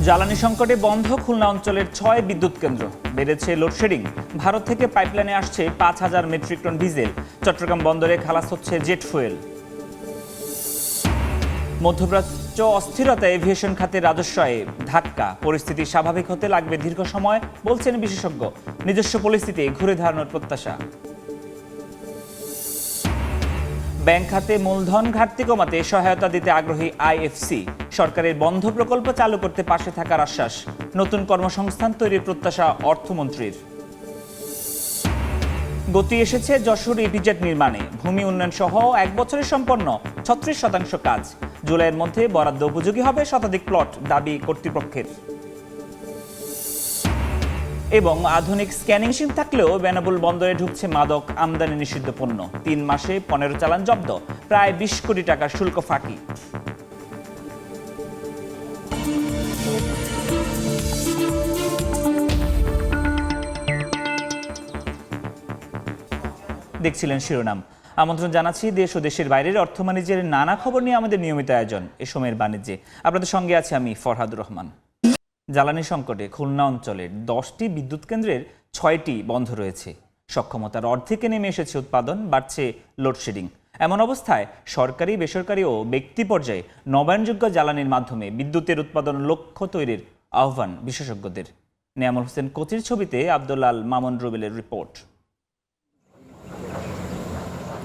জ্বালানি সংকটে বন্ধ খুলনা অঞ্চলের ৬ বিদ্যুৎ কেন্দ্র। বেড়েছে লোডশেডিং। ভারত থেকে পাইপলাইনে আসছে ৫,০০০ মেট্রিক টন ডিজেল। চট্টগ্রাম বন্দরে খালাস হচ্ছে জেট ফুয়েল। মধ্যপ্রাচ্য অস্থিরতা এভিয়েশন খাতের রাজস্ব আয়ে ধাক্কা। পরিস্থিতি স্বাভাবিক হতে লাগবে দীর্ঘ সময়, বলছেন বিশেষজ্ঞ। নিজস্ব পরিস্থিতি ঘুরে দাঁড়ানোর প্রত্যাশা। ব্যাংক খাতে মূলধন ঘাটতি কমাতে সহায়তা দিতে আগ্রহী আইএফসি। সরকারের বন্ধ প্রকল্প চালু করতে পাশে থাকার আশ্বাস। নতুন কর্মসংস্থান তৈরির প্রত্যাশা অর্থমন্ত্রীর। গতি এসেছে যশোর ইপিজেড নির্মাণে। ভূমি উন্নয়ন সহ 1 বছরে সম্পন্ন 36% কাজ। জুলাইয়ের মধ্যে বরাদ্দ উপযোগী হবে শতাধিক প্লট, দাবি কর্তৃপক্ষের। এবং আধুনিক স্ক্যানিং মেশিন থাকলেও বেনাপোল বন্দরে ঢুকছে মাদক আমদানি নিষিদ্ধ পণ্য। 3 মাসে 15 চালান জব্দ, প্রায় 20 কোটি টাকার শুল্ক ফাঁকি। দেখছিলেন শিরোনাম। আমন্ত্রণ জানাচ্ছি দেশ ও দেশের বাইরের অর্থ বাণিজ্যের নানা খবর নিয়ে আমাদের নিয়মিত আয়োজন এ সময়ের বাণিজ্যে। আপনাদের সঙ্গে আছি আমি ফরহাদুর রহমান। জ্বালানি সংকটে খুলনা অঞ্চলের 10টি বিদ্যুৎ কেন্দ্রের 6টি বন্ধ রয়েছে। সক্ষমতার অর্ধেকে নেমে এসেছে উৎপাদন, বাড়ছে লোডশেডিং। এমন অবস্থায় সরকারি, বেসরকারি ও ব্যক্তি পর্যায়ে নবায়নযোগ্য জ্বালানির মাধ্যমে বিদ্যুতের উৎপাদন লক্ষ্য তৈরির আহ্বান বিশেষজ্ঞদের। নেয়ামুল হোসেন কোচির ছবিতে আব্দুল আল মামুন রুবেলের রিপোর্ট।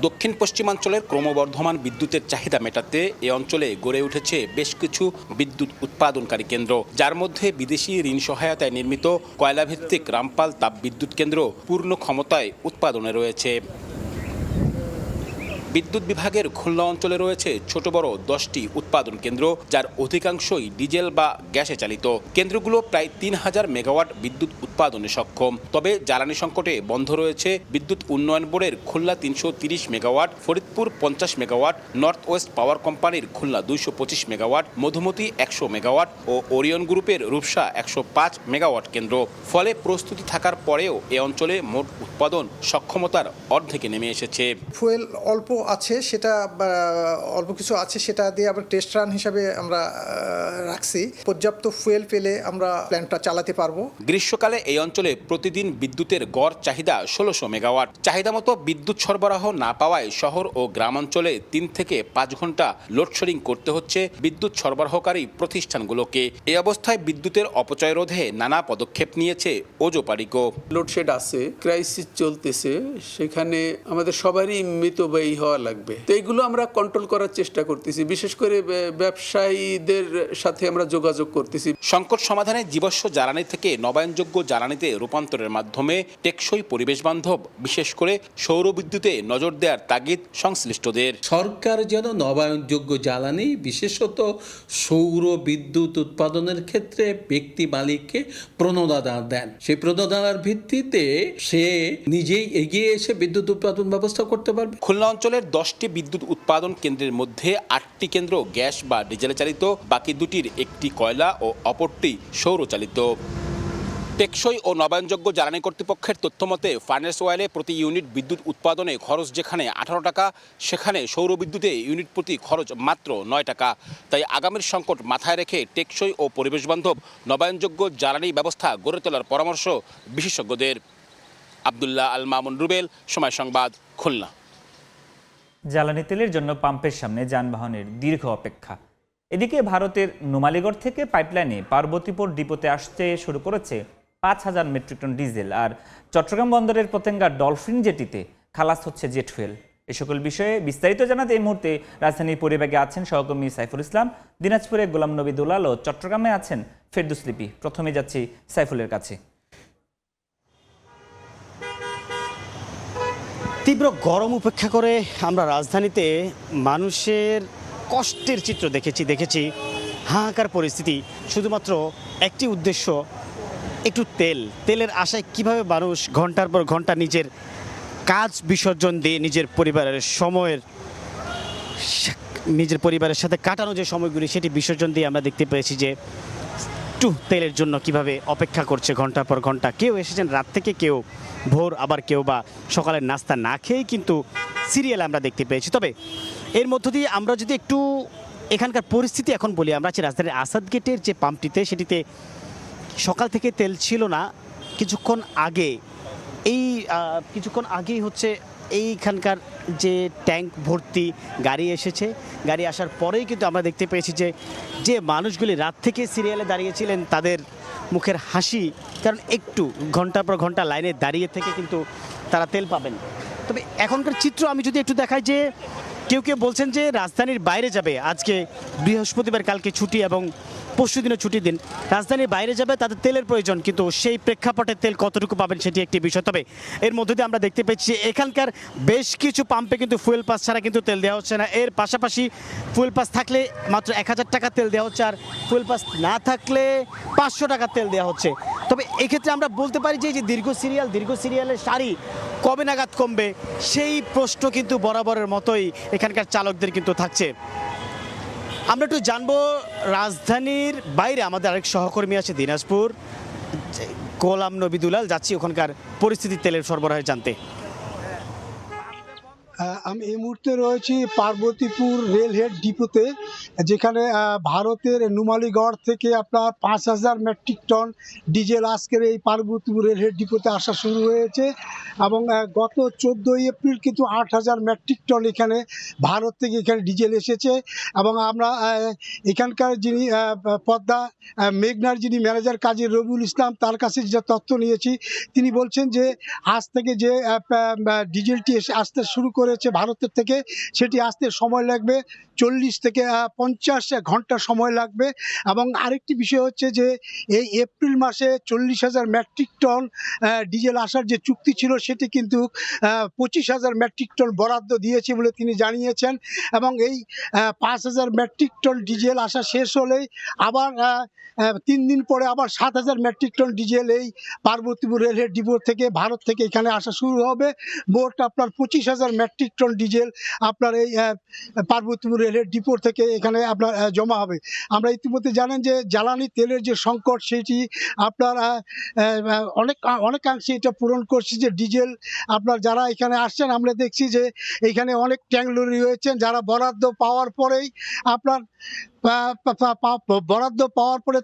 দক্ষিণ পশ্চিমাঞ্চলের ক্রমবর্ধমান বিদ্যুতের চাহিদা মেটাতে এ অঞ্চলে গড়ে উঠেছে বেশ কিছু বিদ্যুৎ উৎপাদনকারী কেন্দ্র, যার মধ্যে বিদেশি ঋণ সহায়তায় নির্মিত কয়লাভিত্তিক রামপাল তাপবিদ্যুৎ কেন্দ্র পূর্ণ ক্ষমতায় উৎপাদনে রয়েছে। বিদ্যুৎ বিভাগের খুলনা অঞ্চলে রয়েছে ছোট বড় 10টি উৎপাদন কেন্দ্র, যার অধিকাংশই ডিজেল বা গ্যাসে চালিত। কেন্দ্রগুলো প্রায় 3000 মেগাওয়াট বিদ্যুৎ উৎপাদনে সক্ষম। তবে জ্বালানি সংকটে বন্ধ রয়েছে বিদ্যুৎ উন্নয়ন বোর্ডের Khulna 330 megawatt, Faridpur 50 megawatt, north West পাওয়ার কোম্পানির খুলনা 225 মেগাওয়াট, মধুমতি 100 মেগাওয়াট ও ওরিয়ন গ্রুপের রূপসা 105 মেগাওয়াট কেন্দ্র। ফলে প্রস্তুতি থাকার পরেও এ অঞ্চলে মোট উৎপাদন সক্ষমতার অর্ধেকে নেমে এসেছে। ফুয়েল অল্প আছে, সেটা অল্প কিছু আছে, সেটা দিয়ে আবার টেস্ট রান হিসাবে আমরা রাখছি। পর্যাপ্ত ফুয়েল পেলে আমরা প্ল্যান্টটা চালাতে পারবো। গ্রীষ্মকালে এই অঞ্চলে প্রতিদিন বিদ্যুতের গড় চাহিদা 1600 মেগাওয়াট। চাহিদা মতো বিদ্যুৎ সরবরাহ না পাওয়ায় শহর ও গ্রামাঞ্চলে 3 থেকে 5 ঘন্টা লোডশেডিং করতে হচ্ছে বিদ্যুৎ সরবরাহকারী প্রতিষ্ঠানগুলোকে। এই অবস্থায় বিদ্যুতের অপচয় রোধে নানা পদক্ষেপ নিয়েছে ওজোপারিকো। লোডশেড আছে, ক্রাইসিস চলতেছে, সেখানে আমাদের সবারই মিতব্যয়ী হওয়া লাগবে। তো এইগুলো আমরা কন্ট্রোল করার চেষ্টা করতেছি, বিশেষ করে ব্যবসায়ীদের সাথে আমরা যোগাযোগ করতেছি। সংকট সমাধানে জীবাশ্ম জ্বালানি থেকে নবায়নযোগ্য জ্বালানিতে রূপান্তরের মাধ্যমে টেকসই পরিবেশ বান্ধব, বিশেষ করে সৌর বিদ্যুতে নজর দেওয়ার তাগিদ সংশ্লিষ্টদের। সরকার যেন নবায়নযোগ্য জ্বালানি, বিশেষত সৌর বিদ্যুৎ উৎপাদনের ক্ষেত্রে ব্যক্তি মালিককে প্রণোদনা দেন। সেই প্রণোদনার ভিত্তিতে সে নিজেই এগিয়ে এসে বিদ্যুৎ উৎপাদন ব্যবস্থা করতে পারবে। খুলনা অঞ্চলের 10টি বিদ্যুৎ উৎপাদন কেন্দ্রের মধ্যে 8টি কেন্দ্র গ্যাস বা ডিজেলে চালিত, বাকি 2টির একটি কয়লা ও অপরটি সৌরচালিত। টেকসই ও নবায়নযোগ্য জ্বালানি কর্তৃপক্ষের তথ্যমতে ফার্নেস অয়েলে প্রতি ইউনিট বিদ্যুৎ উৎপাদনে খরচ যেখানে 18 টাকা, সেখানে সৌর বিদ্যুতে ইউনিট প্রতি খরচ মাত্র 9 টাকা। তাই আগামীর সংকট মাথায় রেখে টেকসই ও পরিবেশবান্ধব নবায়নযোগ্য জ্বালানি ব্যবস্থা গড়ে তোলার পরামর্শ বিশেষজ্ঞদের। আব্দুল্লাহ আল মামুন রুবেল, সময় সংবাদ, খুলনা। জ্বালানি তেলের জন্য পাম্পের সামনে যানবাহনের দীর্ঘ অপেক্ষা। এদিকে ভারতের নুমালীগড় থেকে পাইপলাইনে পার্বতীপুর ডিপোতে আসতে শুরু করেছে 5000 মেট্রিক টন ডিজেল। আর চট্টগ্রাম বন্দরের পতেঙ্গা ডলফিন জেটিতে খালাস হচ্ছে জেট ফুয়েল। এ সকল বিষয়ে বিস্তারিত জানাতে এই মুহূর্তে রাজধানীর পরিবাগে আছেন সহকর্মী সাইফুল ইসলাম, দিনাজপুরে গোলাম নবী দুলাল ও চট্টগ্রামে আছেন ফেরদৌস লিপি। প্রথমে যাচ্ছি সাইফুলের কাছে। তীব্র গরম উপেক্ষা করে আমরা রাজধানীতে মানুষের কষ্টের চিত্র দেখেছি হাহাকার পরিস্থিতি। শুধুমাত্র একটি উদ্দেশ্য, একটু তেলের আশায় কিভাবে মানুষ ঘন্টার পর ঘন্টা নিজের কাজ বিসর্জন দিয়ে নিজের পরিবারের সাথে কাটানো যে সময়গুলি সেটি বিসর্জন দিয়ে আমরা দেখতে পেয়েছি যে একটু তেলের জন্য কিভাবে অপেক্ষা করছে ঘন্টার পর ঘন্টা। কেউ এসেছেন রাত থেকে, কেউ ভোর, আবার কেউ বা সকালের নাস্তা না খেয়েই কিন্তু সিরিয়াল আমরা দেখতে পেয়েছি। তবে এর মধ্য দিয়ে আমরা যদি একটু এখানকার পরিস্থিতি এখন বলি, আমরা আছি রাজধানীর আসাদ গেটের যে পাম্পটিতে, সেটিতে সকাল থেকে তেল ছিল না। কিছুক্ষণ আগেই হচ্ছে এইখানকার যে ট্যাঙ্ক ভর্তি গাড়ি এসেছে। গাড়ি আসার পরেই কিন্তু আমরা দেখতে পেয়েছি যে মানুষগুলি রাত থেকে সিরিয়ালে দাঁড়িয়েছিলেন তাদের মুখের হাসি, কারণ একটু ঘন্টার পর ঘন্টা লাইনে দাঁড়িয়ে থেকে কিন্তু তারা তেল পাবেন। তবে এখনকার চিত্র আমি যদি একটু দেখাই, যে কেউ বলছেন যে রাজধানীর বাইরে যাবে, আজকে বৃহস্পতিবার, কালকে ছুটি এবং পরশুদিনও ছুটির দিন, রাজধানীর বাইরে যাবে, তাদের তেলের প্রয়োজন, কিন্তু সেই প্রেক্ষাপটে তেল কতটুকু পাবেন সেটি একটি বিষয়। তবে এর মধ্যে দিয়ে আমরা দেখতে পেয়েছি এখানকার বেশ কিছু পাম্পে কিন্তু ফুয়েল পাস ছাড়া কিন্তু তেল দেওয়া হচ্ছে না। এর পাশাপাশি ফুয়েল পাস থাকলে মাত্র 1000 টাকা তেল দেওয়া হচ্ছে, আর ফুয়েল পাস না থাকলে 500 টাকা তেল দেওয়া হচ্ছে। তবে এক্ষেত্রে আমরা বলতে পারি যে দীর্ঘ সিরিয়ালের সারি কবে নাগাদ কমবে, সেই প্রশ্ন কিন্তু বরাবরের মতোই এখানকার চালকদের কিন্তু থাকছে। আমরা একটু জানবো রাজধানীর বাইরে, আমাদের আরেক সহকর্মী আছে দিনাজপুর, গোলাম নবী দুলাল, যাচ্ছি ওখানকার পরিস্থিতি তেলের সরবরাহে জানতে। আমি এই মুহূর্তে রয়েছি পার্বতীপুর রেলহেড ডিপোতে, যেখানে ভারতের নুমালীগড় থেকে আপনার 5000 মেট্রিক টন ডিজেল আজকের এই পার্বতীপুর রেলহেড ডিপোতে আসা শুরু হয়েছে এবং গত 14 এপ্রিল কিন্তু 8000 মেট্রিক টন এখানে ভারত থেকে এখানে ডিজেল এসেছে। এবং আমরা এখানকার যিনি পদ্মা মেঘনার যিনি ম্যানেজার কাজী রবিউল ইসলাম, তার কাছে যে তথ্য নিয়েছি, তিনি বলছেন যে আজ থেকে যে ডিজেলটি আসতে শুরু করেছে ভারতের থেকে, সেটি আসতে সময় লাগবে 40 থেকে 50 ঘন্টা সময় লাগবে। এবং আরেকটি বিষয় হচ্ছে যে এই এপ্রিল মাসে 40,000 মেট্রিক টন ডিজেল আসার যে চুক্তি ছিল, সেটি কিন্তু 25,000 মেট্রিক টন বরাদ্দ দিয়েছে বলে তিনি জানিয়েছেন। এবং এই 5,000 মেট্রিক টন ডিজেল আসা শেষ হলেই আবার 3 দিন পরে আবার 7,000 মেট্রিক টন ডিজেল এই পার্বতীপুর রেলহেড ডিপো থেকে ভারত থেকে এখানে আসা শুরু হবে। মোট আপনার 25,000 মেট্রিক টন ডিজেল আপনার এই পার্বতীপুর রেলহেড ডিপো থেকে এখানে আপনার জমা হবে। আমরা ইতিমধ্যে জানেন যে জ্বালানি তেলের যে সংকট, সেটি আপনার অনেকাংশে এটা পূরণ করছে যে ডিজেল আপনার যারা এখানে আসছেন, আমরা দেখছি যে এখানে অনেক ট্যাঙ্ক লরি রয়েছেন, যারা বরাদ্দ পাওয়ার পরেই আপনার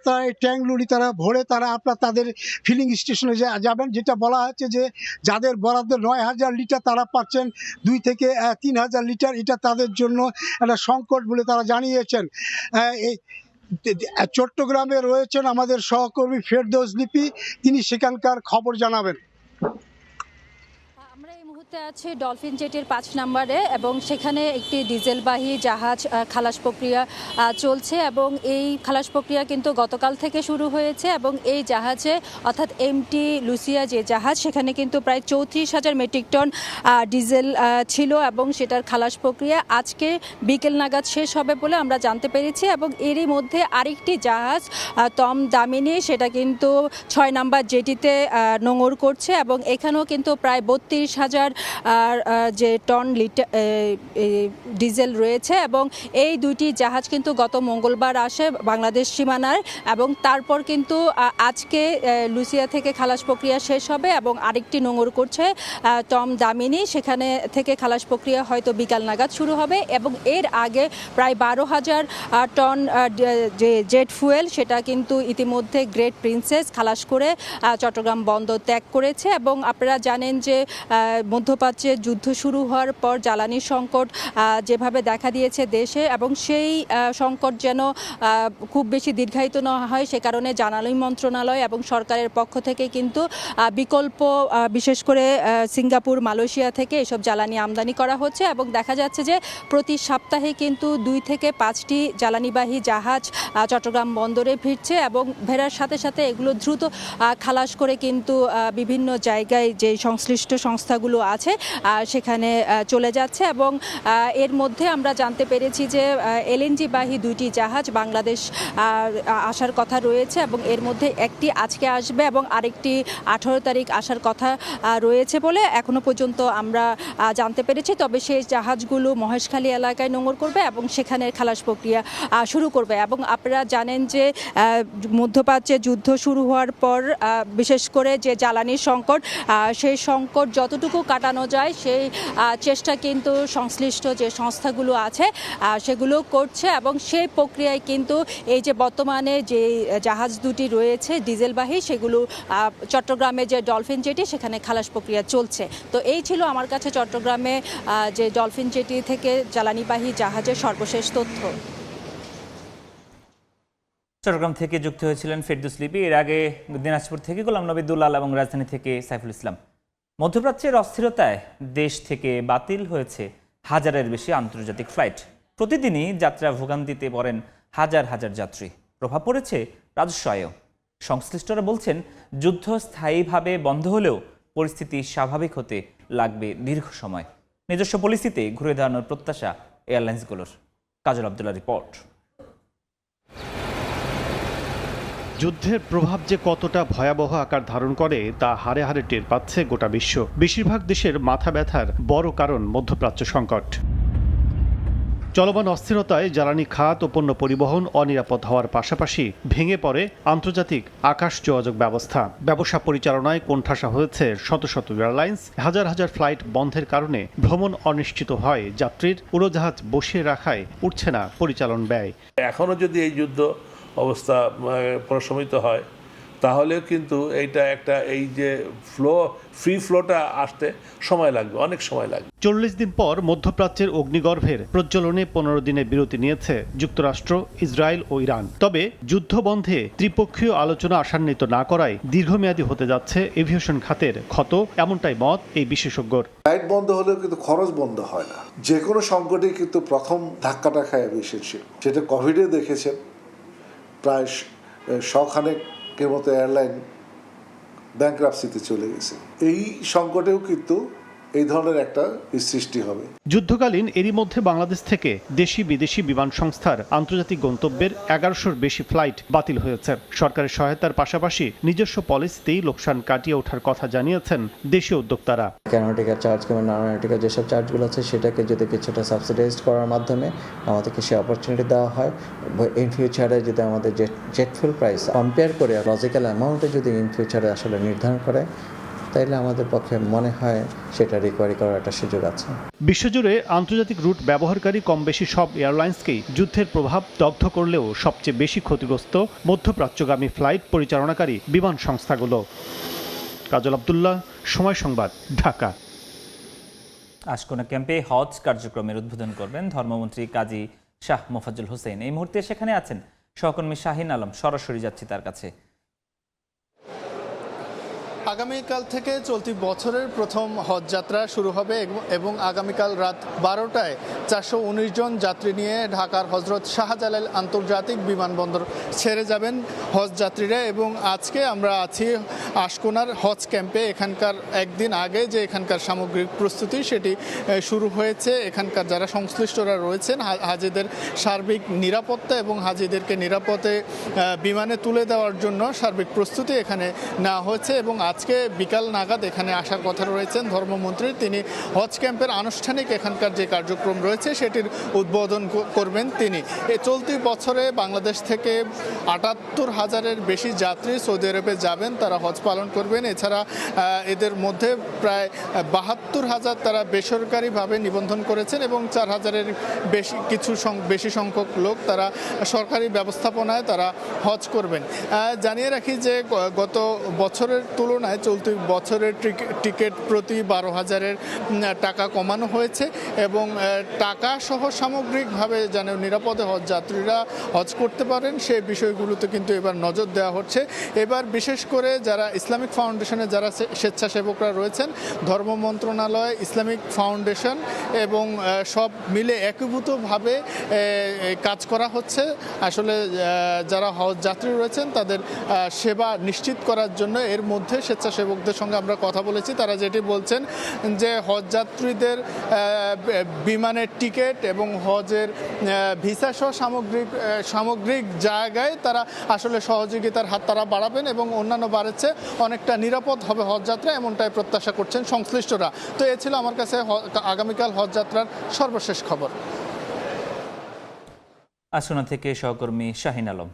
তারা এই ট্যাঙ্ক লরি তারা ভরে তারা আপনার তাদের ফিলিং স্টেশনে যাবেন। যেটা বলা হচ্ছে যে যাদের বরাদ্দ 9000 লিটার, তারা পাচ্ছেন 2 থেকে 3000 লিটার। এটা তাদের জন্য একটা সংকট বলে তারা জানিয়েছেন। এই চট্টগ্রামে রয়েছেন আমাদের সহকর্মী ফেরদৌস লিপি, তিনি সেখানকার খবর জানাবেন। আমরা এই মুহূর্তে আছি ডলফিন জেটির 5 নম্বরে এবং সেখানে একটি ডিজেলবাহী জাহাজ খালাস প্রক্রিয়া চলছে এবং এই খালাস প্রক্রিয়া কিন্তু গতকাল থেকে শুরু হয়েছে এবং এই জাহাজে অর্থাৎ এমটি লুসিয়া যে জাহাজ, সেখানে কিন্তু প্রায় 34,000 মেট্রিক টন ডিজেল ছিল এবং সেটার খালাস প্রক্রিয়া আজকে বিকেল নাগাদ শেষ হবে বলে আমরা জানতে পেরেছি। এবং এরই মধ্যে আরেকটি জাহাজ তম দামিনী, সেটা কিন্তু 6 নম্বর জেটিতে নোঙর করছে এবং এখানেও কিন্তু প্রায় 32,000 যে টন ডিজেল রয়েছে এবং এই দুইটি জাহাজ কিন্তু গত মঙ্গলবার আসে বাংলাদেশ সীমানায় এবং তারপর কিন্তু আজকে লুসিয়া থেকে খালাস প্রক্রিয়া শেষ হবে এবং আরেকটি নোঙর করছে টম দামিনী, সেখানে থেকে খালাস প্রক্রিয়া হয়তো বিকাল নাগাদ শুরু হবে। এবং এর আগে প্রায় 12,000 টন যে জেট ফুয়েল, সেটা কিন্তু ইতিমধ্যে গ্রেট প্রিন্সেস খালাস করে চট্টগ্রাম বন্দর ত্যাগ করেছে। এবং আপনারা জানেন যে মধ্যপ্রাচ্যে যুদ্ধ শুরু হওয়ার পর জ্বালানি সংকট যেভাবে দেখা দিয়েছে দেশে, এবং সেই সংকট যেন খুব বেশি দীর্ঘায়িত না হয়, সে কারণে জ্বালানি মন্ত্রণালয় এবং সরকারের পক্ষ থেকে কিন্তু বিকল্প বিশেষ করে সিঙ্গাপুর, মালয়েশিয়া থেকে এসব জ্বালানি আমদানি করা হচ্ছে। এবং দেখা যাচ্ছে যে প্রতি সপ্তাহে কিন্তু 2 থেকে 5টি জ্বালানিবাহী জাহাজ চট্টগ্রাম বন্দরে ভিড়ছে এবং ভেড়ার সাথে সাথে এগুলো দ্রুত খালাস করে কিন্তু বিভিন্ন জায়গায় যে সংশ্লিষ্ট সংস্থাগুলো আছে সেখানে চলে যাচ্ছে। এবং এর মধ্যে আমরা জানতে পেরেছি যে এলএনজি বাহী 2টি জাহাজ বাংলাদেশ আসার কথা রয়েছে এবং এর মধ্যে একটি আজকে আসবে এবং আরেকটি 18 তারিখ আসার কথা রয়েছে বলে এখনো পর্যন্ত আমরা জানতে পেরেছি। তবে সেই জাহাজগুলো মহেশখালী এলাকায় নোঙর করবে এবং সেখানে খালাস প্রক্রিয়া শুরু করবে। এবং আপনারা জানেন যে মধ্যপ্রাচ্যে যুদ্ধ শুরু হওয়ার পর বিশেষ করে যে জ্বালানির সংকট, সেই সংকট যতটুকু কাটাতে কাটানো যায় সেই চেষ্টা কিন্তু সংশ্লিষ্ট যে সংস্থাগুলো আছে সেগুলো করছে এবং সেই প্রক্রিয়ায় কিন্তু এই যে বর্তমানে যে জাহাজ দুটি রয়েছে ডিজেলবাহী সেগুলো চট্টগ্রামে যে ডলফিন জেটি সেখানে খালাস প্রক্রিয়া চলছে। তো এই ছিল আমার কাছে চট্টগ্রামে যে ডলফিন জেটি থেকে জ্বালানিবাহী জাহাজের সর্বশেষ তথ্য। চট্টগ্রাম থেকে যুক্ত হয়েছিলেন ফেরদৌস লিপি, এর আগে দিনাজপুর থেকে গোলাম নবী দুলাল এবং রাজধানী থেকে সাইফুল ইসলাম। মধ্যপ্রাচ্যের অস্থিরতায় দেশ থেকে বাতিল হয়েছে হাজারের বেশি আন্তর্জাতিক ফ্লাইট। প্রতিদিনই যাত্রা ভোগান্তিতে পড়েন হাজার হাজার যাত্রী। প্রভাব পড়েছে রাজস্ব আয়েও। সংশ্লিষ্টরা বলছেন যুদ্ধ স্থায়ীভাবে বন্ধ হলেও পরিস্থিতি স্বাভাবিক হতে লাগবে দীর্ঘ সময়। নিজস্ব পলিসিতে ঘুরে দাঁড়ানোর প্রত্যাশা এয়ারলাইন্সগুলোর। কাজল আব্দুল্লাহ রিপোর্ট। যুদ্ধের প্রভাব যে কতটা ভয়াবহ আকার ধারণ করে তা হাড়ে হাড়ে টের পাচ্ছে গোটা বিশ্ব। বেশিরভাগ দেশের মাথা ব্যথার বড় কারণ মধ্যপ্রাচ্য সংকট। চলমান অস্থিরতায় জ্বালানি খাত ও পণ্য পরিবহন অনিরাপদ হওয়ার পাশাপাশি ভেঙে পড়ে আন্তর্জাতিক আকাশ যোগাযোগ ব্যবস্থা। ব্যবসা পরিচালনায় কোণঠাসা হয়েছে শত শত এয়ারলাইন্স। হাজার হাজার ফ্লাইট বন্ধের কারণে ভ্রমণ অনিশ্চিত হয় যাত্রীর। উড়োজাহাজ বসিয়ে রাখায় উঠছে না পরিচালন ব্যয়। এখনও যদি এই যুদ্ধ অবস্থা প্রশমিত হয় তাহলেও কিন্তু এইটা একটা এই যে ফ্রি ফ্লোটা আসতে সময় লাগবে, অনেক সময় লাগবে। 40 দিন পর মধ্যপ্রাচ্যের অগ্নিগর্ভের প্রজ্বলনে 15 দিনের বিরতি নিয়েছে যুক্তরাষ্ট্র, ইসরায়েল ও ইরান। তবে যুদ্ধ বন্ধে ত্রিপক্ষীয় আলোচনা আশান্বিত না করায় দীর্ঘমেয়াদী হতে যাচ্ছে এভিয়েশন খাতের ক্ষত, এমনটাই মত এই বিশেষজ্ঞর। ফ্লাইট বন্ধ হলেও কিন্তু খরচ বন্ধ হয় না। যে কোনো সংকটে কিন্তু প্রথম ধাক্কাটা খায় এভিয়েশন শিল্প। সেটা কোভিডে দেখেছেন, প্রায় শখানেকের মতো এয়ারলাইন ব্যাংক্রাপসিতে চলে গেছে। এই সংকটেও কিন্তু এই ধরনের একটা সৃষ্টি হবে। যুদ্ধকালীন এরই মধ্যে বাংলাদেশ থেকে দেশি বিদেশি বিমান সংস্থার আন্তর্জাতিক গন্তব্যের 1100-র বেশি ফ্লাইট বাতিল হয়েছে। সরকারের সহায়তার পাশাপাশি নিজস্ব পলিসিতেই লোকসান কাটিয়ে ওঠার কথা জানিয়েছেন দেশীয় উদ্যোক্তারা। অ্যারোনটিক্যাল চার্জ কিংবা নন অ্যারোনটিক্যাল যেসব চার্জগুলো আছে সেটাকে যদি কিছুটা সাবসিডাইজড করার মাধ্যমে আমাদেরকে সে অপরচুনিটি দেওয়া হয়, ইন ফিউচারে যদি আমাদের জেট ফুয়েল প্রাইস কম্পেয়ার করে লজিক্যাল অ্যামাউন্টে যদি ইন ফিউচারে আসলে নির্ধারণ করে, তাইলে আমাদের পক্ষে মনে হয় সেটা রিকভারি করার একটা সুযোগ আছে। বিশ্বজুড়ে আন্তর্জাতিক রুট ব্যবহারকারী কম বেশি সব এয়ারলাইন্সকেই যুদ্ধের প্রভাব দগ্ধ করলেও সবচেয়ে বেশি ক্ষতিগ্রস্ত মধ্যপ্রাচ্যগামী ফ্লাইট পরিচালনাকারী বিমান সংস্থাগুলো। কাজল আব্দুল্লাহ, সময় সংবাদ, ঢাকা। আশকোনা ক্যাম্পে হজ কার্যক্রমের উদ্বোধন করবেন ধর্মমন্ত্রী কাজী শাহ মোফাজ্জল হোসেন। এই মুহূর্তে সেখানে আছেন সহকর্মী শাহিন আলম। সরাসরি যাচ্ছি তার কাছে। আগামীকাল থেকে চলতি বছরের প্রথম হজ যাত্রা শুরু হবে এবং আগামীকাল রাত 12টায় 419 জন যাত্রী নিয়ে ঢাকার হজরত শাহজালাল আন্তর্জাতিক বিমানবন্দর ছেড়ে যাবেন হজ যাত্রীরা। এবং আজকে আমরা আছি আশকোনার হজ ক্যাম্পে। এখানকার একদিন আগে যে এখানকার সামগ্রিক প্রস্তুতি সেটি শুরু হয়েছে। এখানকার যারা সংশ্লিষ্টরা রয়েছেন হাজিদের সার্বিক নিরাপত্তা এবং হাজিদেরকে নিরাপদে বিমানে তুলে দেওয়ার জন্য সার্বিক প্রস্তুতি এখানে নেওয়া হয়েছে। এবং আজকে বিকাল নাগাদ এখানে আসার কথা রয়েছেন ধর্মমন্ত্রী। তিনি হজ ক্যাম্পের আনুষ্ঠানিক এখানকার যে কার্যক্রম রয়েছে সেটির উদ্বোধন করবেন তিনি। এই চলতি বছরে বাংলাদেশ থেকে ৭৮,০০০-এর বেশি যাত্রী সৌদি আরবে যাবেন, তারা হজ পালন করবেন। এছাড়া এদের মধ্যে প্রায় ৭২,০০০ তারা বেসরকারিভাবে নিবন্ধন করেছেন এবং ৪,০০০-এর বেশি সংখ্যক লোক তারা সরকারি ব্যবস্থাপনায় তারা হজ করবেন। জানিয়ে রাখি যে গত বছরের তুলনায় চলতি বছরের টিকিট প্রতি ১২,০০০-এর টাকা কমানো হয়েছে এবং টাকা সহ সামগ্রিকভাবে যেন নিরাপদে হজ যাত্রীরা হজ করতে পারেন সেই বিষয়গুলোতে কিন্তু এবার নজর দেওয়া হচ্ছে। এবার বিশেষ করে যারা ইসলামিক ফাউন্ডেশনে যারা স্বেচ্ছাসেবকরা রয়েছেন, ধর্ম মন্ত্রণালয়, ইসলামিক ফাউন্ডেশন এবং সব মিলে একীভূতভাবে কাজ করা হচ্ছে। আসলে যারা হজ যাত্রী রয়েছেন তাদের সেবা নিশ্চিত করার জন্য এর মধ্যে স্বেচ্ছাসেবকদের সঙ্গে আমরা কথা বলেছি। তারা যেটি বলছেন যে হজ যাত্রীদের বিমানের টিকিট এবং হজের ভিসা সহ সামগ্রিক জায়গায় তারা আসলে সহযোগিতার হাত তারা বাড়াবেন এবং অন্যান্য বাড়াচ্ছে অনেকটা নিরাপদ হবে হজ যাত্রা, এমনটাই প্রত্যাশা করছেন সংশ্লিষ্টরা। তো এ ছিল আমার কাছে আগামীকাল হজ যাত্রার সর্বশেষ খবর। আশকোনা থেকে সহকর্মী শাহিন আলম।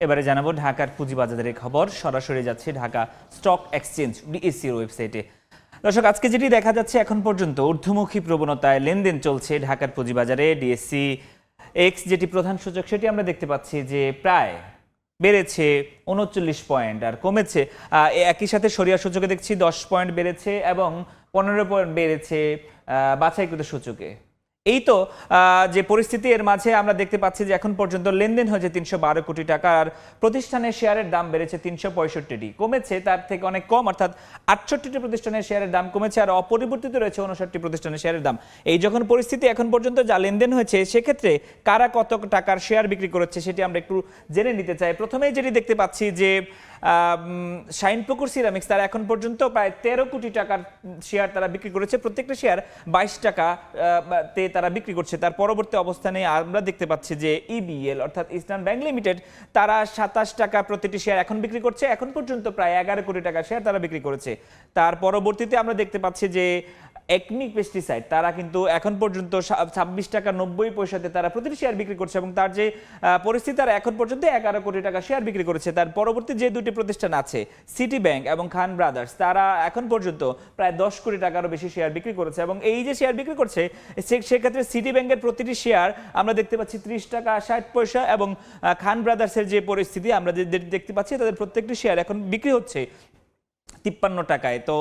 এবারে জানাবো ঢাকার পুঁজিবাজারের খবর। সরাসরি যাচ্ছে ঢাকা স্টক এক্সচেঞ্জ ডিএসসির ওয়েবসাইটে। দর্শক, আজকে যেটি দেখা যাচ্ছে এখন পর্যন্ত ঊর্ধ্বমুখী প্রবণতায় লেনদেন চলছে ঢাকার পুঁজিবাজারে। ডিএসসি এক্স যেটি প্রধান সূচক সেটি আমরা দেখতে পাচ্ছি যে প্রায় বেড়েছে 39 পয়েন্ট আর কমেছে একই সাথে সরিয়া সূচকে দেখছি 10 পয়েন্ট বেড়েছে এবং 15 পয়েন্ট বেড়েছে বাছাইকৃত সূচকে। এই তো যে পরিস্থিতি, এর মাঝে আমরা দেখতে পাচ্ছি যে এখন পর্যন্ত লেনদেন হয়েছে 312 কোটি টাকা আর প্রতিষ্ঠানের শেয়ারের দাম বেড়েছে 365টি, কমেছে তার থেকে অনেক কম, অর্থাৎ 68টি প্রতিষ্ঠানের শেয়ারের দাম কমেছে আর অপরিবর্তিত রয়েছে 59টি প্রতিষ্ঠানের শেয়ারের দাম। এই যখন পরিস্থিতি, এখন পর্যন্ত যা লেনদেন হয়েছে সেক্ষেত্রে কারা কত টাকার শেয়ার বিক্রি করেছে সেটি আমরা একটু জেনে নিতে চাই। প্রথমেই যেটি দেখতে পাচ্ছি যে শাইনপুকুর সিরামিক্স তারা এখন পর্যন্ত প্রায় 13 কোটি টাকার শেয়ার তারা বিক্রি করেছে, প্রত্যেকটা শেয়ার 22 টাকা তে তারা বিক্রি করছে। তার পরবর্তী অবস্থানে আমরা দেখতে পাচ্ছি যে ইবিএল অর্থাৎ ইস্টার্ন ব্যাংক লিমিটেড তারা 27 টাকা প্রতিটি শেয়ার এখন বিক্রি করছে, এখন পর্যন্ত প্রায় 11 কোটি টাকার শেয়ার তারা বিক্রি করেছে। তার পরবর্তীতে আমরা দেখতে পাচ্ছি যে একনিক পেস্টিসাইড তারা কিন্তু এখন পর্যন্ত 26 টাকা 90 পয়সাতে তারা প্রতিটি শেয়ার বিক্রি করছে এবং তার যে পরিস্থিতি তারা এখন পর্যন্ত 11 কোটি টাকা শেয়ার বিক্রি করেছে। তার পরবর্তী যে দুটি প্রতিষ্ঠান আছে সিটি ব্যাংক এবং খান ব্রাদার্স তারা এখন পর্যন্ত প্রায় 10 কোটি টাকারও বেশি শেয়ার বিক্রি করেছে এবং এই যে শেয়ার বিক্রি করছে সেক্ষেত্রে সিটি ব্যাংকের প্রতিটি শেয়ার আমরা দেখতে পাচ্ছি 30 টাকা 60 পয়সা এবং খান ব্রাদার্সের যে পরিস্থিতি আমরা যে দেখতে পাচ্ছি তাদের প্রত্যেকটি শেয়ার এখন বিক্রি হচ্ছে 53 টাকায়। তো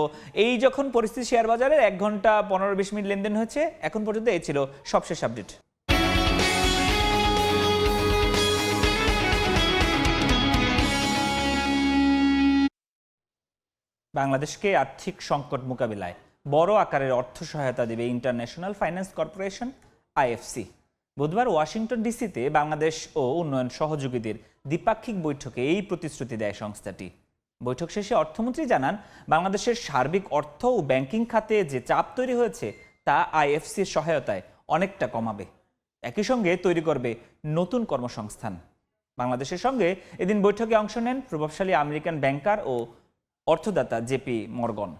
এই যখন পরিস্থিতি শেয়ার বাজারের 1 ঘন্টা 15-20 মিনিট লেনদেন হয়েছে এখন পর্যন্ত। এই ছিল সবশেষ আপডেট। বাংলাদেশকে আর্থিক সংকট মোকাবিলায় বড় আকারের অর্থ সহায়তা দেবে ইন্টারন্যাশনাল ফাইন্যান্স কর্পোরেশন আইএফসি। বুধবার ওয়াশিংটন ডিসিতে বাংলাদেশ ও উন্নয়ন সহযোগীদের দ্বিপাক্ষিক বৈঠকে এই প্রতিশ্রুতি দেয় সংস্থাটি। বৈঠক শেষে অর্থমন্ত্রী জানান, বাংলাদেশের সার্বিক অর্থ ও ব্যাংকিং খাতে যে চাপ তৈরি হয়েছে তা আইএফসির সহায়তায় অনেকটা কমাবে, একই সঙ্গে তৈরি করবে নতুন কর্মসংস্থান। বাংলাদেশের সঙ্গে এদিন বৈঠকে অংশ নেন প্রভাবশালী আমেরিকান ব্যাংকার ও অর্থদাতা জেপি মর্গান।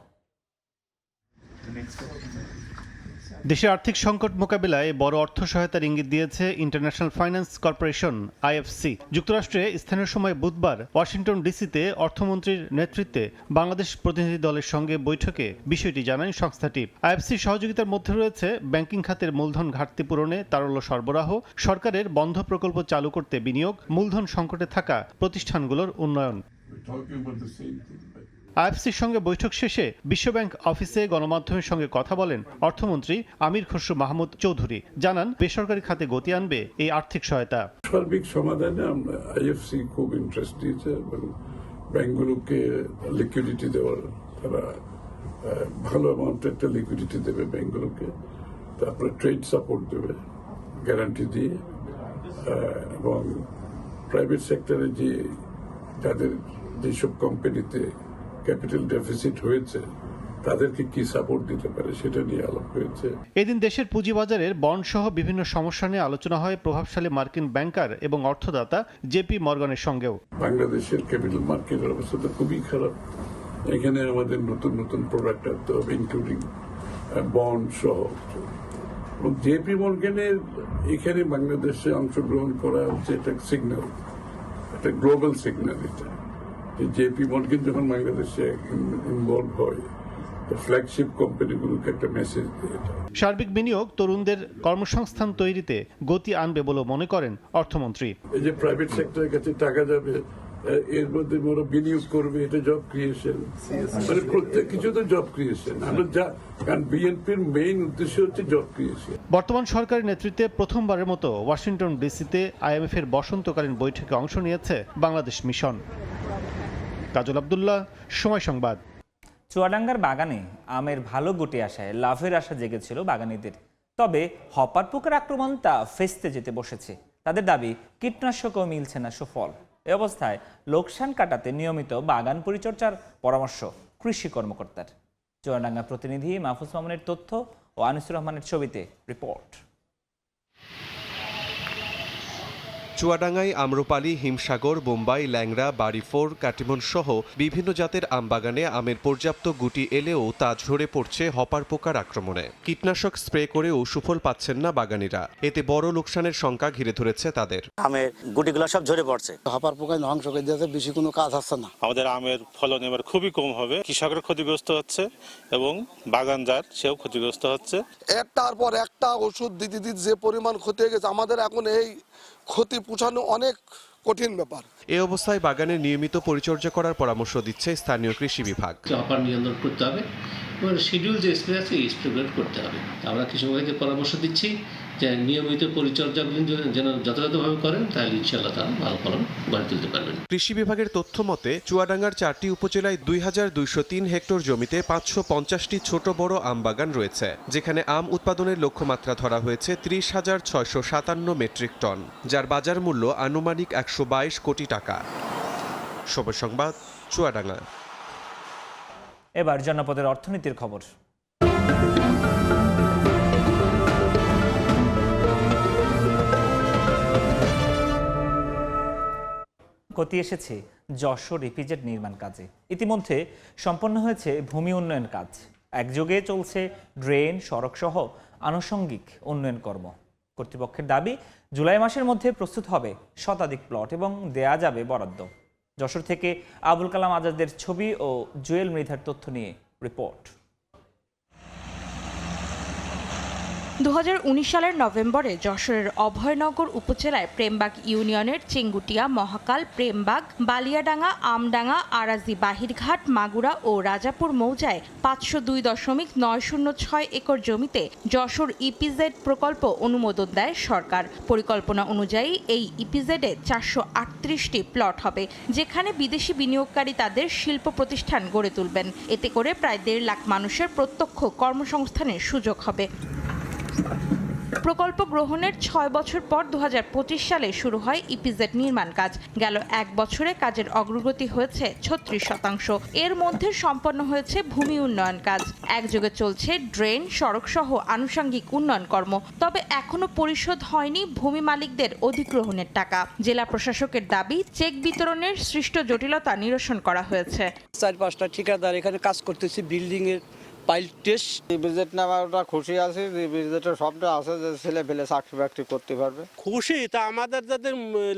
দেশে আর্থিক সংকট মোকাবিলায় বড় অর্থ সহায়তার ইঙ্গিত দিয়েছে ইন্টারন্যাশনাল ফাইন্যান্স কর্পোরেশন আইএফসি। যুক্তরাষ্ট্রে স্থানীয় সময় বুধবার ওয়াশিংটন ডিসিতে অর্থমন্ত্রীর নেতৃত্বে বাংলাদেশ প্রতিনিধি দলের সঙ্গে বৈঠকে বিষয়টি জানায় সংস্থাটি। আইএফসির সহযোগিতার মধ্যে রয়েছে ব্যাংকিং খাতের মূলধন ঘাটতি পূরণে তারল্য সরবরাহ, সরকারের বন্ধ প্রকল্প চালু করতে বিনিয়োগ, মূলধন সংকটে থাকা প্রতিষ্ঠানগুলোর উন্নয়ন। আইএফসির সঙ্গে বৈঠক শেষে বিশ্বব্যাংক অফিসে গণমাধ্যমের সঙ্গে কথা বলেন অর্থমন্ত্রী আমির খসরু মাহমুদ চৌধুরী। জানান, বেসরকারি খাতে গতি আনবে এই আর্থিক সহায়তা। সার্বিক সমাধানে আমরা আইএফসি খুব ইন্টারেস্ট দিয়েছে এবং ব্যাংকগুলোকে লিকুইডিটি দেওয়ার, তারা ভালো অ্যামাউন্টের একটা লিকুইডিটি দেবে ব্যাংকগুলোকে, তারপরে ট্রেড সাপোর্ট দেবে গ্যারান্টি দিয়ে, এবং প্রাইভেট সেক্টরে যাদের যেসব কোম্পানিতে ক্যাপিটাল ডেফিসিট হয়েছে তাদেরকে কি সাপোর্ট দিতে পারে সেটা নিয়ে আলাপ হয়েছে। এদিন দেশের পুঁজিবাজারের বন্ড সহ বিভিন্ন সমস্যা নিয়ে আলোচনা হয় প্রভাবশালী মার্কিন ব্যাংকার এবং অর্থদাতা জেপি মর্গানের সঙ্গেও। বাংলাদেশের ক্যাপিটাল মার্কেটের অবস্থা তো খুবই খারাপ। এখানে আমাদের নতুন নতুন প্রোডাক্ট আনতে হবে, ইনক্লুডিং বন্ড সহ। এবং জেপি মর্গানের এখানে বাংলাদেশে অংশগ্রহণ করা হচ্ছে একটা সিগন্যাল, একটা গ্লোবাল সিগন্যাল। এটা জেপি মর্গান যখন বাংলাদেশে ইনভলভ হয়, ফ্ল্যাগশিপ কোম্পানিগুলোকে একটা মেসেজ দিয়ে। সার্বিক বিনিয়োগ তরুণদের কর্মসংস্থান তৈরিতে গতি আনবে বলে মনে করেন অর্থমন্ত্রী। এই যে প্রাইভেট সেক্টরের কাছে টাকা যাবে, এর মধ্যে বড় বিনিয়োগ করবে, এটা জব ক্রিয়েশন, মানে প্রত্যেক কিছু তো জব ক্রিয়েশন। আমরা কারণ বিএনপির মেইন উদ্দেশ্য হচ্ছে জব ক্রিয়েশন। বর্তমান সরকারের নেতৃত্বে প্রথমবারের মতো ওয়াশিংটন ডিসিতে আইএমএফ এর বসন্তকালীন বৈঠকে অংশ নিয়েছে বাংলাদেশ মিশন। কাজল আব্দুল্লাহ, সময় সংবাদ। চুয়াডাঙ্গার বাগানে আমের ভালো গুটি আসায় লাভের আশা জেগেছিল বাগানীদের, তবে হপার পোকার আক্রমণ তা ফেস্তে যেতে বসেছে। তাদের দাবি, কীটনাশকও মিলছে না সুফল। এ অবস্থায় লোকসান কাটাতে নিয়মিত বাগান পরিচর্যার পরামর্শ কৃষি কর্মকর্তার। চুয়াডাঙ্গা প্রতিনিধি মাহফুজ মামুনের তথ্য ও আনিসুর রহমানের ছবিতে রিপোর্ট। চুয়াডাঙ্গায় আম্রপালি, হিমসাগর, বোম্বাই, ল্যাংড়া, বাড়িফোর, কাটিমন সহ বিভিন্ন জাতের আমবাগানে আমের পর্যাপ্ত গুটি এলেও তা ঝরে পড়ছে হপার পোকার আক্রমণে। কীটনাশক স্প্রে করেও সুফল পাচ্ছেন না বাগানিরা, এতে বড় লোকসানের শঙ্কা ঘিরে ধরেছে তাদের। আমের গুটিগুলো সব ঝরে পড়ছে, হপার পোকায় ধ্বংস করে দিয়েছে, বেশি কোনো কাজ হচ্ছে না। আমাদের আমের ফলন এবার খুবই কম হবে, কৃষকের ক্ষতিগ্রস্ত হচ্ছে এবং বাগানদার সেও ক্ষতিগ্রস্ত হচ্ছে। একটার পর একটা ওষুধ দিতে দিতে যে পরিমাণ ক্ষতি হয়ে গেছে, আমাদের এখন এই ক্ষতি পুষানো অনেক কঠিন ব্যাপার। এই অবস্থায় বাগানে নিয়মিত পরিচর্যা করার পরামর্শ দিচ্ছে স্থানীয় কৃষি বিভাগ। হপার নিয়ন্ত্রণ করতে হবে, শিডিউল যে স্প্রে আছে এই স্প্রে করতে হবে। আমরা কৃষকদের পরামর্শ দিচ্ছি যে নিয়মিত পরিচর্যাগুলি যেন যথাযথভাবে করেন, তাহলে ইনশাআল্লাহ তারা ভালো ফলন গড়ে তুলতে পারবেন। কৃষি বিভাগের তথ্য মতে চুয়াডাঙ্গার 4টি উপজেলায় 2203 হেক্টর জমিতে 550টি ছোট বড় আম বাগান রয়েছে, যেখানে আম উৎপাদনের লক্ষ্যমাত্রা ধরা হয়েছে 30,657 মেট্রিক টন, যার বাজার মূল্য আনুমানিক 122 কোটি টাকা। সময় সংবাদ, চুয়াডাঙ্গা। এবার জনপদের অর্থনীতির খবর। গতি এসেছে যশোর ইপিজেড নির্মাণ কাজে। ইতিমধ্যে সম্পন্ন হয়েছে ভূমি উন্নয়ন কাজ, একযোগে চলছে ড্রেন, সড়ক সহ আনুষঙ্গিক উন্নয়ন কর্ম। কর্তৃপক্ষের দাবি জুলাই মাসের মধ্যে প্রস্তুত হবে শতাধিক প্লট এবং দেয়া যাবে বরাদ্দ। যশোর থেকে আবুল কালাম আজাদের ছবি ও জুয়েল মৃধার তথ্য নিয়ে রিপোর্ট। 2019 সালের নভেম্বরে যশোরের অভয়নগর উপজেলায় প্রেমবাগ ইউনিয়নের চেঙ্গুটিয়া, মহাকাল, প্রেমবাগ, বালিয়াডাঙ্গা, আমডাঙ্গা, আরাজি, বাহিরঘাট, মাগুরা ও রাজাপুর মৌজায় 502.906 একর জমিতে যশোর ইপিজেড প্রকল্প অনুমোদন দেয় সরকার। পরিকল্পনা অনুযায়ী এই ইপিজেডে 438টি প্লট হবে, যেখানে বিদেশি বিনিয়োগকারী তাদের শিল্প প্রতিষ্ঠান গড়ে তুলবেন। এতে করে প্রায় 1.5 লাখ মানুষের প্রত্যক্ষ কর্মসংস্থানের সুযোগ হবে। প্রকল্প গ্রহণের 6 বছর পর 2025 সালে শুরু হয় ইপিজেড নির্মাণ কাজ। গেল 1 বছরে কাজের অগ্রগতি হয়েছে 36%। এর মধ্যে সম্পন্ন হয়েছে ভূমি উন্নয়ন কাজ, একযোগে চলছে ড্রেন, সড়ক সহ আনুষঙ্গিক উন্নয়ন কর্ম। তবে এখনো পরিশোধ হয়নি ভূমি মালিকদের অধিগ্রহণের টাকা। জেলা প্রশাসকের দাবি চেক বিতরণের সৃষ্ট জটিলতা নিরসন করা হয়েছে। 4-5টা ঠিকাদার এখানে কাজ করতেছে, বিল্ডিং এর পাইল টেস্ট। বিজেট নেওয়াটা খুশি আছে, বিজেটের সবটা আছে যে ছেলে ফেলে চাকরি বাকরি করতে পারবে। খুশি তা আমাদের যদি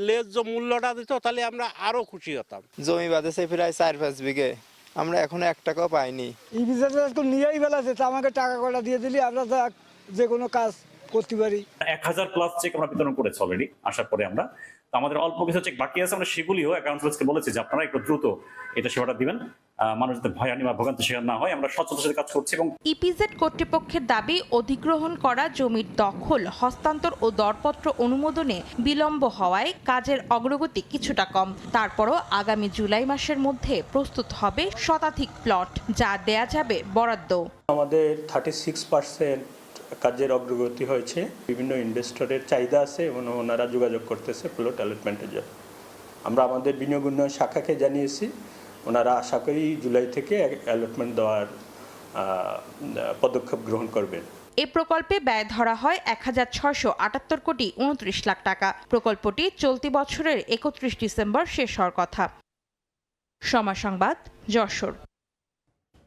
ন্যায্য মূল্যটা দিত তাহলে আমরা আরো খুশি হতাম। জমি বাঁধেছে প্রায় 4-5 বিঘে, আমরা এখনো 1 টাকাও পাইনি। এই বিজেট নিয়েই বেলাছে, আমাকে টাকা কটা দিয়ে দিলি আমরা যে কোনো কাজ করতে পারি। 1000 প্লাস চেক আমরা বিতরণ করেছি অলরেডি, আসার পরে আমরা আমাদের অল্প কিছু চেক বাকি আছে, আমরা সেগুলিও অ্যাকাউন্টসকে বলেছি যে আপনারা একটু দ্রুত এটা সেবাটা দিবেন, মানুষ যাতে ভয়ানি বা ভোগান্তি শিকার না হয়। আমরা স্বচ্ছতার সাথে কাজ করছি। এবং ইপিজেড কর্তৃপক্ষের দাবি অধিগ্রহণ করা জমির দখল, হস্তান্তর ও দরপত্র অনুমোদনে বিলম্ব হওয়ায় কাজের অগ্রগতি কিছুটা কম। তারপরও আগামী জুলাই মাসের মধ্যে প্রস্তুত হবে শতাধিক প্লট, যা দেয়া যাবে বরাদ্দ। আমাদের 36% কাজের অগ্রগতি হয়েছে। বিভিন্ন ইনভেস্টরের চাহিদা আছে এবং ওনারা যোগাযোগ করতেছে প্লট অ্যালটমেন্টের জন্য। আমরা আমাদের বিনিয়োগ উন্নয়ন শাখাকে জানিয়েছি, ওনারা আশা করি জুলাই থেকে অ্যালটমেন্ট দেওয়ার পদক্ষেপ গ্রহণ করবেন। এ প্রকল্পে ব্যয় ধরা হয় 1678 কোটি 29 লাখ টাকা। প্রকল্পটি চলতি বছরের 31 ডিসেম্বর শেষ হওয়ার কথা। সময় সংবাদ, যশোর।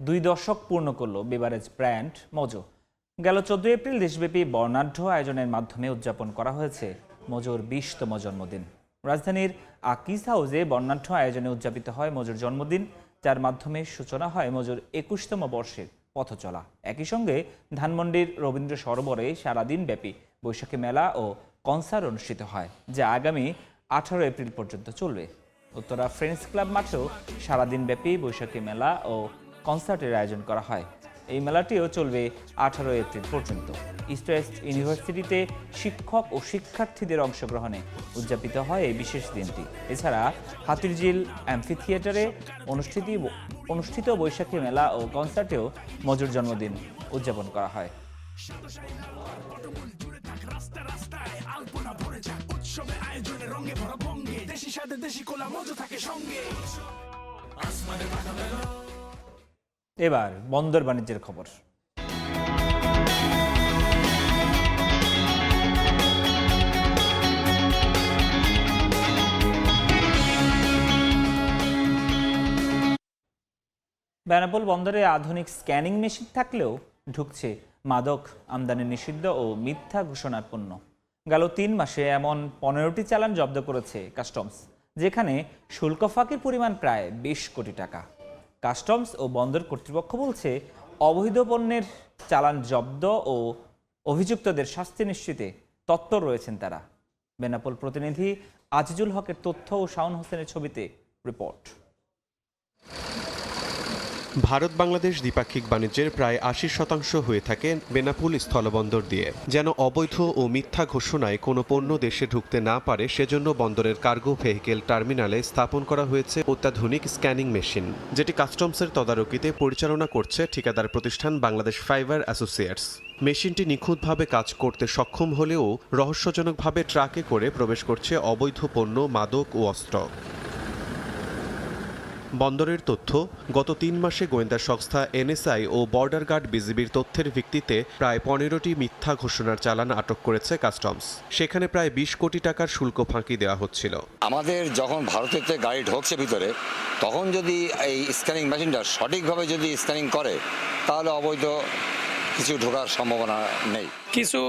2 দশক পূর্ণ করল বেভারেজ ব্র্যান্ড মজো। গেল 14 এপ্রিল দেশব্যাপী বর্ণাঢ্য আয়োজনের মাধ্যমে উদযাপন করা হয়েছে মজোর 20তম জন্মদিন। রাজধানীর আকিজ হাউসে বর্ণাঢ্য আয়োজনে উদযাপিত হয় মজোর জন্মদিন, যার মাধ্যমে সূচনা হয় মজোর 21তম বর্ষের পথ চলা। একই সঙ্গে ধানমন্ডির রবীন্দ্র সরোবরে সারাদিন ব্যাপী বৈশাখী মেলা ও কনসার্ট অনুষ্ঠিত হয়, যা আগামী 18 এপ্রিল পর্যন্ত চলবে। উত্তরা ফ্রেন্ডস ক্লাব মাঠেও সারাদিন ব্যাপী বৈশাখী মেলা ও কনসার্টের আয়োজন করা হয়। এই মেলাটিও চলবে 18 এপ্রিল পর্যন্ত। ইস্ট ওয়েস্ট ইউনিভার্সিটিতে শিক্ষক ও শিক্ষার্থীদের অংশগ্রহণে উদযাপিত হয় এই বিশেষ দিনটি। এছাড়া হাতিরঝিল অ্যাম্ফি থিয়েটারে অনুষ্ঠিত বৈশাখী মেলা ও কনসার্টেও মজুর জন্মদিন উদযাপন করা হয়। এবার বন্দর বাণিজ্যের খবর। বেনাপোল বন্দরে আধুনিক স্ক্যানিং মেশিন থাকলেও ঢুকছে মাদক, আমদানি নিষিদ্ধ ও মিথ্যা ঘোষণার পণ্য। গেল 3 মাসে এমন 15টি চালান জব্দ করেছে কাস্টমস, যেখানে শুল্ক ফাঁকির পরিমাণ প্রায় 20 কোটি টাকা। কাস্টমস ও বন্দর কর্তৃপক্ষ বলছে, অবৈধ পণ্যের চালান জব্দ ও অভিযুক্তদের শাস্তি নিশ্চিতে তৎপর রয়েছেন তারা। বেনাপোল প্রতিনিধি আজিজুল হকের তথ্য ও শাওন হোসেনের ছবিতে রিপোর্ট। ভারত বাংলাদেশ দ্বিপাক্ষিক বাণিজ্যের প্রায় 80% হয়ে থাকে বেনাপোল স্থলবন্দর দিয়ে। যেন অবৈধ ও মিথ্যা ঘোষণায় কোনো পণ্য দেশে ঢুকতে না পারে, সেজন্য বন্দরের কার্গো ভেহিকেল টার্মিনালে স্থাপন করা হয়েছে অত্যাধুনিক স্ক্যানিং মেশিন, যেটি কাস্টমসের তদারকিতে পরিচালনা করছে ঠিকাদার প্রতিষ্ঠান বাংলাদেশ ফাইবার অ্যাসোসিয়েটস। মেশিনটি নিখুঁতভাবে কাজ করতে সক্ষম হলেও রহস্যজনকভাবে ট্রাকে করে প্রবেশ করছে অবৈধ পণ্য, মাদক ও অস্ত্র। বন্দরের তথ্য, গত 3 মাসে গোয়েন্দা সংস্থা এনএসআই ও বর্ডার গার্ড বিজিবির তথ্যের ভিত্তিতে প্রায় 15টি মিথ্যা ঘোষণার চালান আটক করেছে কাস্টমস। সেখানে প্রায় 20 কোটি টাকার শুল্ক ফাঁকি দেওয়া হচ্ছিল। আমাদের যখন ভারতেতে গাড়ি ঢুকছে ভিতরে, তখন যদি এই স্ক্যানিং মেশিনটা সঠিকভাবে যদি স্ক্যানিং করে, তাহলে অবৈধ কিছু ঢোকার সম্ভাবনা নেই। কিছু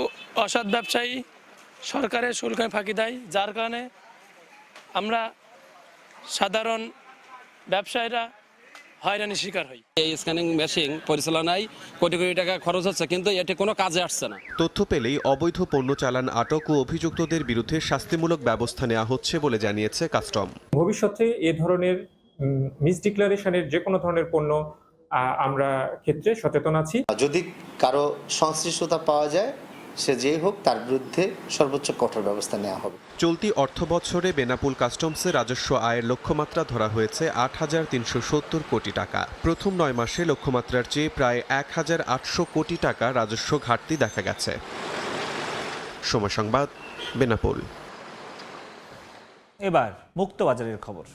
অসৎ ব্যবসায়ী সরকারের শুল্কে ফাঁকি দেয়, যার কারণে আমরা সাধারণ ব্যবসায়ীরা হয়রানির শিকার হয়। এই স্ক্যানিং মেশিন পরিচালনায় কোটি কোটি টাকা খরচ হচ্ছে, কিন্তু এটি কোনো কাজে আসছে না। তথ্য পেলেই অবৈধ পণ্য চালান আটক ও অভিযুক্তদের বিরুদ্ধে শাস্তিমূলক ব্যবস্থা নেওয়া হচ্ছে বলে জানিয়েছে কাস্টম। ভবিষ্যতে এ ধরনের মিসডিক্লারেশনের যে কোনো ধরনের পণ্য আমরা ক্ষেত্রে সচেতন আছি। যদি কারো সংশ্লিষ্টতা পাওয়া যায়, সে যেই হোক, তার বিরুদ্ধে সর্বোচ্চ কঠোর ব্যবস্থা নেওয়া হবে। চলতি অর্থ বছরে বেনাপোল কাস্টমসে রাজস্ব আয়ের লক্ষ্যমাত্রা ধরা হয়েছে 8,370 কোটি টাকা। প্রথম 9 মাসে লক্ষ্যমাত্রার চেয়ে প্রায় 1,800 কোটি টাকা রাজস্ব ঘাটতি দেখা গেছে। সময় সংবাদ, বেনাপোল। এবার মুক্তবাজারের খবর।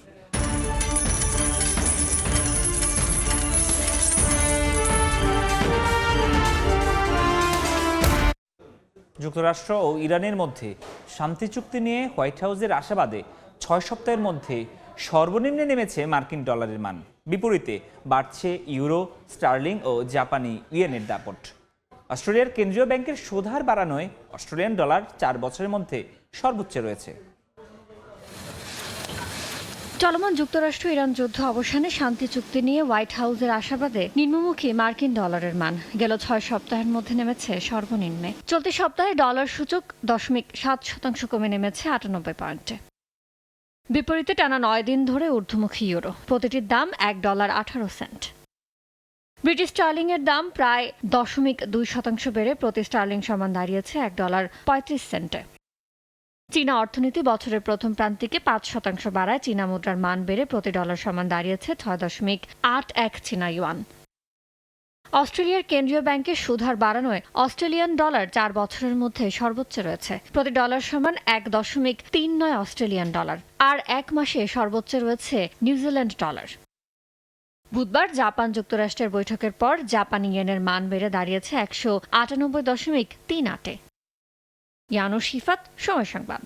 যুক্তরাষ্ট্র ও ইরানের মধ্যে শান্তি চুক্তি নিয়ে হোয়াইট হাউসের আশাবাদে 6 সপ্তাহের মধ্যে সর্বনিম্নে নেমেছে মার্কিন ডলারের মান। বিপরীতে বাড়ছে ইউরো, স্টার্লিং ও জাপানি ইয়েনের দাপট। অস্ট্রেলিয়ার কেন্দ্রীয় ব্যাংকের সুদ হার বাড়ানোয় অস্ট্রেলিয়ান ডলার 4 বছরের মধ্যে সর্বোচ্চ রয়েছে। চলমান যুক্তরাষ্ট্র ইরান যুদ্ধ অবসানে শান্তি চুক্তি নিয়ে হোয়াইট হাউসের আশাবাদে নিম্নমুখী মার্কিন ডলারের মান গেল 6 সপ্তাহের মধ্যে নেমেছে সর্বনিম্নে। চলতি সপ্তাহে ডলার সূচক 0.7% কমে নেমেছে 98 পয়েন্টে। বিপরীতে টানা 9 দিন ধরে ঊর্ধ্বমুখী ইউরো, প্রতিটির দাম $1.18। ব্রিটিশ স্টার্লিং এর দাম প্রায় 0.2% বেড়ে প্রতি স্টার্লিং সমান দাঁড়িয়েছে $1.35। চীনা অর্থনীতি বছরের প্রথম প্রান্তিকে 5% বাড়ায় চীনা মুদ্রার মান বেড়ে প্রতি ডলার সমান দাঁড়িয়েছে 6.81 চীনা ইউয়ান। অস্ট্রেলিয়ার কেন্দ্রীয় ব্যাংকের সুদ হার বাড়ানোয় অস্ট্রেলিয়ান ডলার 4 বছরের মধ্যে সর্বোচ্চ রয়েছে, প্রতি ডলার সমান 1.39 অস্ট্রেলিয়ান ডলার। আর 1 মাসে সর্বোচ্চ রয়েছে নিউজিল্যান্ড ডলার। বুধবার জাপান যুক্তরাষ্ট্রের বৈঠকের পর জাপানি ইয়েনের মান বেড়ে দাঁড়িয়েছে 198.38। ইয়ানো শিফাত, সময় সংবাদ।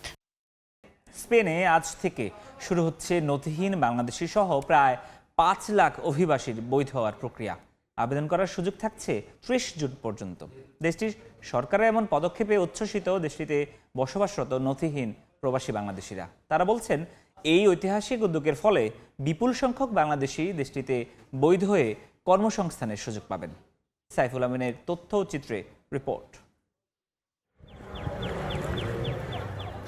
স্পেনে আজ থেকে শুরু হচ্ছে নথিহীন বাংলাদেশি সহ প্রায় 5 লাখ অভিবাসীর বৈধ হওয়ার প্রক্রিয়া। আবেদন করার সুযোগ থাকছে 30 জুন পর্যন্ত। দেশটির সরকারের এমন পদক্ষেপে উচ্ছ্বসিত দেশটিতে বসবাসরত নথিহীন প্রবাসী বাংলাদেশিরা। তারা বলছেন, এই ঐতিহাসিক উদ্যোগের ফলে বিপুল সংখ্যক বাংলাদেশি দেশটিতে বৈধ হয়ে কর্মসংস্থানের সুযোগ পাবেন। সাইফুল আমিনের তথ্য ও চিত্রে রিপোর্ট।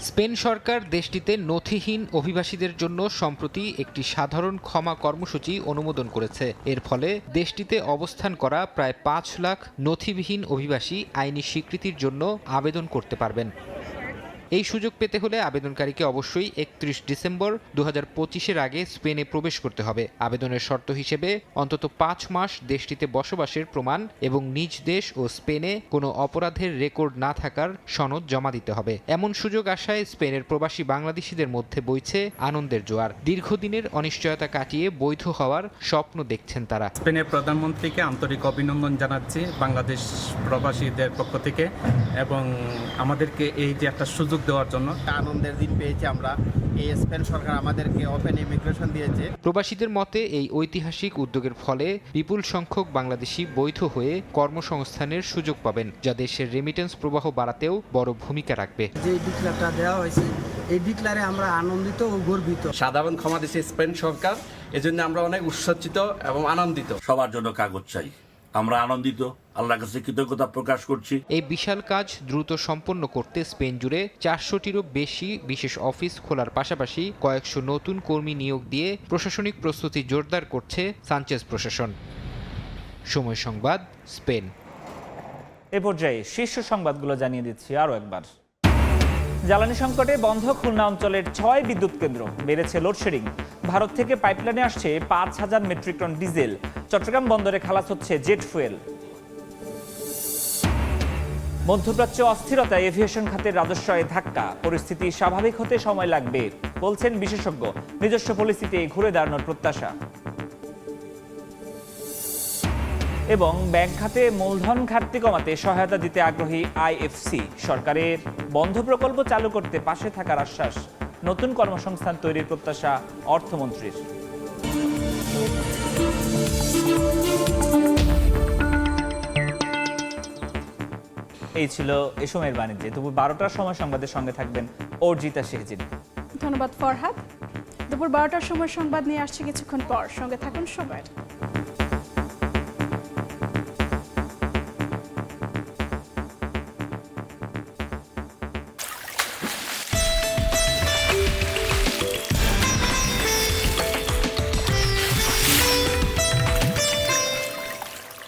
স্পেন সরকার দেশটিতে নথিহীন অভিবাসীদের জন্য সম্প্রতি একটি সাধারণ ক্ষমা কর্মসূচি অনুমোদন করেছে। এর ফলে দেশটিতে অবস্থান করা প্রায় 5 লাখ নথিবিহীন অভিবাসী আইনি স্বীকৃতির জন্য আবেদন করতে পারবেন। এই সুযোগ পেতে হলে আবেদনকারীকে অবশ্যই 31 ডিসেম্বর 2025-এর আগে স্পেনে প্রবেশ করতে হবে। আবেদনের শর্ত হিসেবে অন্তত 5 মাস দেশটিতে বসবাসের প্রমাণ এবং নিজ দেশ ও স্পেনে কোনো অপরাধের রেকর্ড না থাকার সনদ জমা দিতে হবে। এমন সুযোগ আসায় স্পেনের প্রবাসী বাংলাদেশিদের মধ্যে বইছে আনন্দের জোয়ার। দীর্ঘদিনের অনিশ্চয়তা কাটিয়ে বৈধ হওয়ার স্বপ্ন দেখছেন তারা। স্পেনের প্রধানমন্ত্রীকে আন্তরিক অভিনন্দন জানাচ্ছি বাংলাদেশ প্রবাসীদের পক্ষ থেকে, এবং আমাদেরকে এই যে একটা সুযোগ সুযোগ দেওয়ার জন্য। আনন্দের দিন পেয়েছি আমরা। এই স্পেন সরকার আমাদেরকে ওপেন ইমিগ্রেশন দিয়েছে। প্রবাসীদের মতে এই ঐতিহাসিক উদ্যোগের ফলে বিপুল সংখ্যক বাংলাদেশি বৈধ হয়ে কর্মসংস্থানের সুযোগ পাবেন, যা দেশের রেমিটেন্স প্রবাহ বাড়াতেও বড় ভূমিকা রাখবে। যে ডিক্লারটা দেওয়া হয়েছে, এই ডিক্লারে আমরা আনন্দিত ও গর্বিত। সাধারণ ক্ষমা দিয়েছে স্পেন সরকার, এজন্য আমরা অনেক উৎসাহিত এবং আনন্দিত। সবার জন্য কাগজ চাই, আমরা আনন্দিত, আল্লাহর কাছে কৃতজ্ঞতা প্রকাশ করছি। এই বিশাল কাজ দ্রুত সম্পন্ন করতে স্পেন জুড়ে 400টিরও বেশি বিশেষ অফিস খোলার পাশাপাশি কয়েকশো নতুন কর্মী নিয়োগ দিয়ে প্রশাসনিক প্রস্তুতি জোরদার করছে সানচেজ প্রশাসন। সময় সংবাদ, স্পেন। এ পর্যায়ে শীর্ষ সংবাদগুলো জানিয়ে দিচ্ছি আরও একবার। জ্বালানি সংকটে বন্ধ খুলনা অঞ্চলের 6 বিদ্যুৎ কেন্দ্র, বেড়েছে লোডশেডিং। ভারত থেকে পাইপলাইনে আসছে 5000 মেট্রিক টন ডিজেল। চট্টগ্রাম বন্দরে খালাস হচ্ছে জেট ফুয়েল। মধ্যপ্রাচ্যে অস্থিরতায় এভিয়েশন খাতের রাজস্ব আয়ে ধাক্কা। পরিস্থিতি স্বাভাবিক হতে সময় লাগবে বলছেন বিশেষজ্ঞ। নিজস্ব পরিস্থিতি ঘুরে দাঁড়ানোর প্রত্যাশা। এবং ব্যাংক খাতে মূলধন ঘাটতি কমাতে সহায়তা দিতে আগ্রহী আইএফসি। সরকারের বন্ধ প্রকল্প চালু করতে পাশে থাকার আশ্বাস। নতুন কর্মসংস্থান তৈরির প্রত্যাশা অর্থমন্ত্রীর। এই ছিল এ সময়ের বাণিজ্যে। দুপুর 12টার সময় সংবাদের সঙ্গে থাকবেন অর্জিতা শেহজিন। ধন্যবাদ ফরহাদ। দুপুর 12টার সময় সংবাদ নিয়ে আসছে কিছুক্ষণ পর, সঙ্গে থাকুন সবাই।